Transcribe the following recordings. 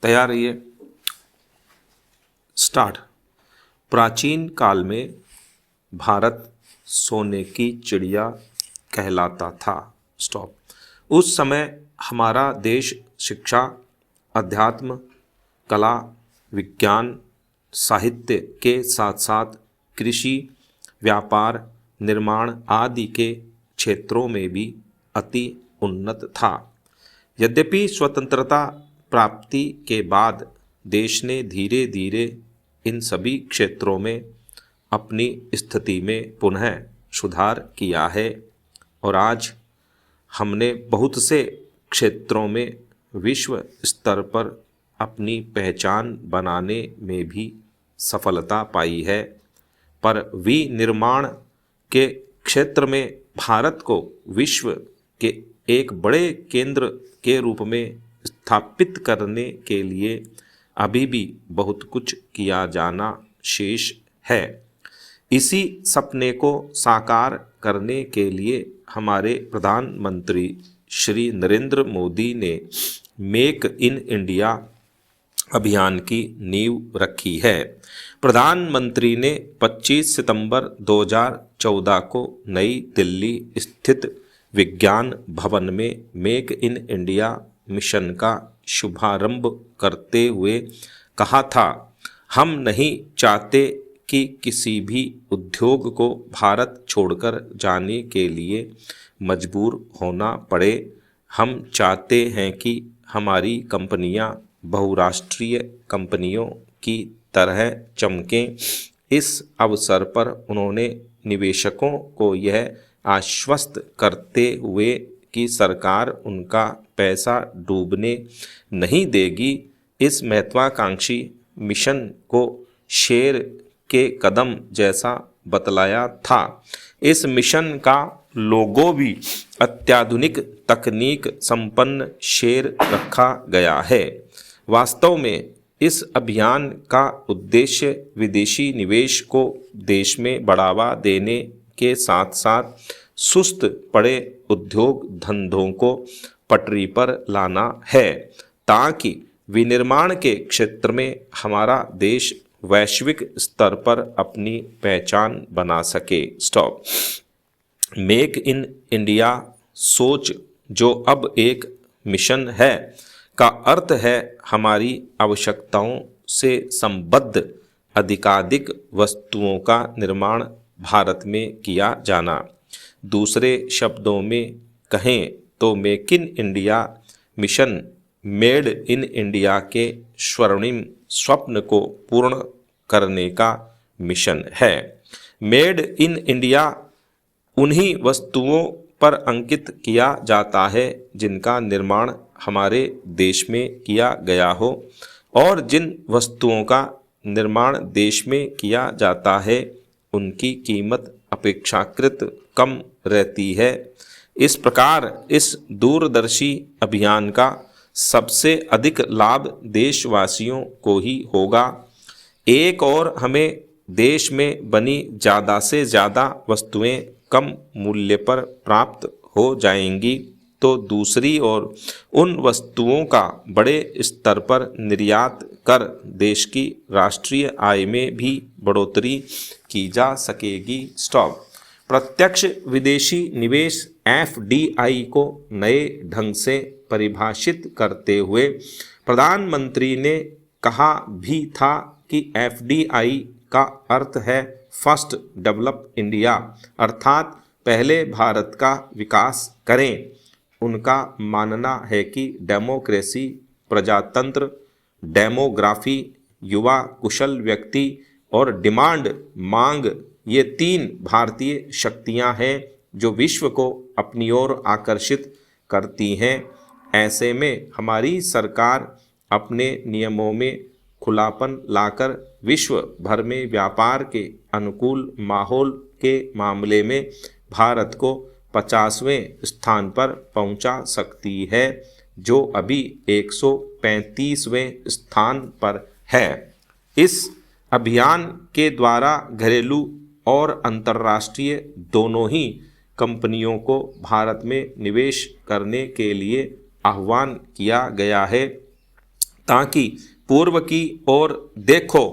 तैयार रहिए। स्टार्ट। प्राचीन काल में भारत सोने की चिड़िया कहलाता था। स्टॉप। उस समय हमारा देश शिक्षा, अध्यात्म, कला, विज्ञान, साहित्य के साथ साथ कृषि, व्यापार, निर्माण आदि के क्षेत्रों में भी अति उन्नत था। यद्यपि स्वतंत्रता प्राप्ति के बाद देश ने धीरे धीरे इन सभी क्षेत्रों में अपनी स्थिति में पुनः सुधार किया है और आज हमने बहुत से क्षेत्रों में विश्व स्तर पर अपनी पहचान बनाने में भी सफलता पाई है। पर विनिर्माण के क्षेत्र में भारत को विश्व के एक बड़े केंद्र के रूप में स्थापित करने के लिए अभी भी बहुत कुछ किया जाना शेष है। इसी सपने को साकार करने के लिए हमारे प्रधानमंत्री श्री नरेंद्र मोदी ने मेक इन इंडिया अभियान की नींव रखी है। प्रधानमंत्री ने 25 सितंबर 2014 को नई दिल्ली स्थित विज्ञान भवन में मेक इन इंडिया मिशन का शुभारंभ करते हुए कहा था, हम नहीं चाहते कि किसी भी उद्योग को भारत छोड़कर जाने के लिए मजबूर होना पड़े। हम चाहते हैं कि हमारी कंपनियां बहुराष्ट्रीय कंपनियों की तरह चमकें। इस अवसर पर उन्होंने निवेशकों को यह आश्वस्त करते हुए कि सरकार उनका पैसा डूबने नहीं देगी, इस महत्वाकांक्षी मिशन को शेर के कदम जैसा बतलाया था। इस मिशन का लोगो भी अत्याधुनिक तकनीक संपन्न शेर रखा गया है। वास्तव में इस अभियान का उद्देश्य विदेशी निवेश को देश में बढ़ावा देने के साथ साथ सुस्त पड़े उद्योग धंधों को पटरी पर लाना है, ताकि विनिर्माण के क्षेत्र में हमारा देश वैश्विक स्तर पर अपनी पहचान बना सके। स्टॉप। मेक इन इंडिया सोच जो अब एक मिशन है का अर्थ है हमारी आवश्यकताओं से संबद्ध अधिकाधिक वस्तुओं का निर्माण भारत में किया जाना। दूसरे शब्दों में कहें तो make in India mission made in India के स्वर्णिम स्वप्न को पूर्ण करने का मिशन है। मेड इन इंडिया उन्हीं वस्तुओं पर अंकित किया जाता है जिनका निर्माण हमारे देश में किया गया हो, और जिन वस्तुओं का निर्माण देश में किया जाता है उनकी कीमत अपेक्षाकृत कम रहती है। इस प्रकार इस दूरदर्शी अभियान का सबसे अधिक लाभ देशवासियों को ही होगा। एक और हमें देश में बनी ज़्यादा से ज़्यादा वस्तुएं कम मूल्य पर प्राप्त हो जाएंगी, तो दूसरी ओर उन वस्तुओं का बड़े स्तर पर निर्यात कर देश की राष्ट्रीय आय में भी बढ़ोतरी की जा सकेगी। स्टॉप। प्रत्यक्ष विदेशी निवेश FDI को नए ढंग से परिभाषित करते हुए प्रधानमंत्री ने कहा भी था कि FDI का अर्थ है फर्स्ट डेवलप इंडिया, अर्थात पहले भारत का विकास करें। उनका मानना है कि डेमोक्रेसी, प्रजातंत्र, डेमोग्राफी, युवा कुशल व्यक्ति और डिमांड मांग, ये तीन भारतीय शक्तियां हैं जो विश्व को अपनी ओर आकर्षित करती हैं। ऐसे में हमारी सरकार अपने नियमों में खुलापन लाकर विश्व भर में व्यापार के अनुकूल माहौल के मामले में भारत को 50वें स्थान पर पहुंचा सकती है, जो अभी 135वें स्थान पर है। इस अभियान के द्वारा घरेलू और अंतर्राष्ट्रीय दोनों ही कंपनियों को भारत में निवेश करने के लिए आह्वान किया गया है। ताकि पूर्व की ओर देखो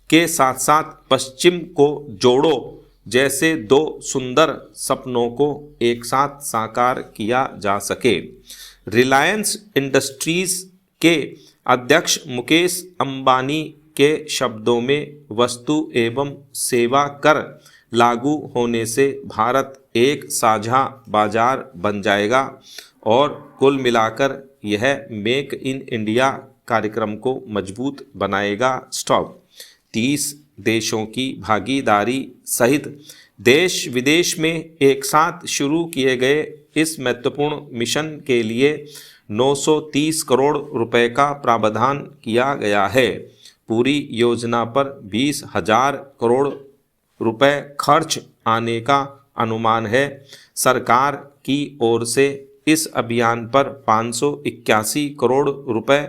के साथ साथ पश्चिम को जोड़ो जैसे दो सुंदर सपनों को एक साथ साकार किया जा सके। रिलायंस इंडस्ट्रीज के अध्यक्ष मुकेश अंबानी के शब्दों में वस्तु एवं सेवा कर लागू होने से भारत एक साझा बाजार बन जाएगा और कुल मिलाकर यह मेक इन इंडिया कार्यक्रम को मजबूत बनाएगा। स्टॉप। 30 देशों की भागीदारी सहित देश विदेश में एक साथ शुरू किए गए इस महत्वपूर्ण मिशन के लिए 930 करोड़ रुपए का प्रावधान किया गया है। पूरी योजना पर 20,000 करोड़ रुपए खर्च आने का अनुमान है। सरकार की ओर से इस अभियान पर 581 करोड़ रुपए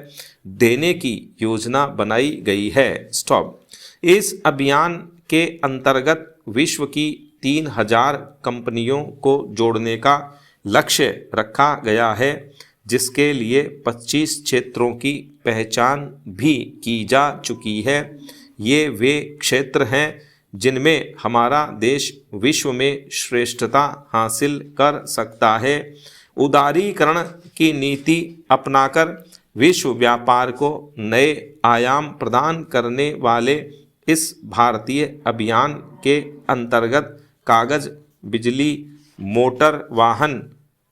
देने की योजना बनाई गई है। स्टॉप। इस अभियान के अंतर्गत विश्व की 3,000 कंपनियों को जोड़ने का लक्ष्य रखा गया है, जिसके लिए 25 क्षेत्रों की पहचान भी की जा चुकी है। ये वे क्षेत्र हैं जिनमें हमारा देश विश्व में श्रेष्ठता हासिल कर सकता है। उदारीकरण की नीति अपनाकर विश्व व्यापार को नए आयाम प्रदान करने वाले इस भारतीय अभियान के अंतर्गत कागज, बिजली, मोटर वाहन,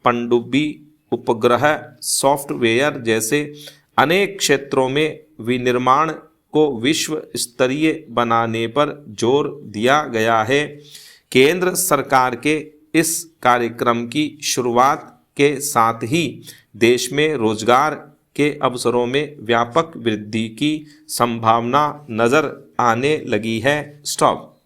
पनडुब्बी, उपग्रह, सॉफ्टवेयर जैसे अनेक क्षेत्रों में विनिर्माण को विश्व स्तरीय बनाने पर जोर दिया गया है। केंद्र सरकार के इस कार्यक्रम की शुरुआत के साथ ही देश में रोजगार के अवसरों में व्यापक वृद्धि की संभावना नजर आने लगी है। स्टॉप।